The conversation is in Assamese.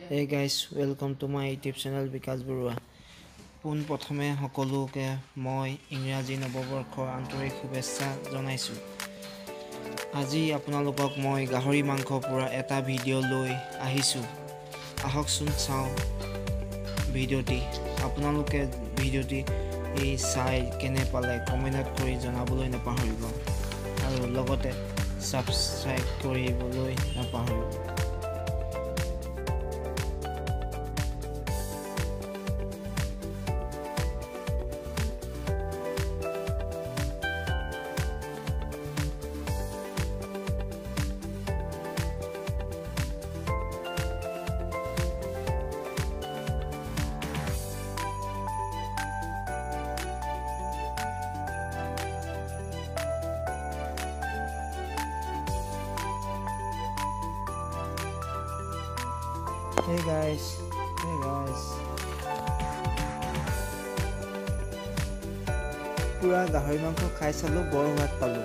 Hey guys, welcome to my YouTube channel Vikas Barua. Pun prothome সকলোকে মই ইংৰাজী নৱবৰ্ষৰ আন্তৰিক শুভেচ্ছা জনাইছো। আজি আপোনালোকক মই গাহৰি মাংস পুৰা এটা ভিডিঅ' লৈ আহিছো। আহকচোন চাও ভিডিঅ'টি। আপোনালোকে ভিডিঅ'টি চাই কেনে পালে কমেন্টত কৰি জনাবলৈ নাপাহৰিব আৰু লগতে সাবস্ক্ৰাইব কৰিবলৈ নাপাহৰিব। Hey guys. Pura গাহৰি মাংস খাই চালো বৰ সোৱাদ পালো।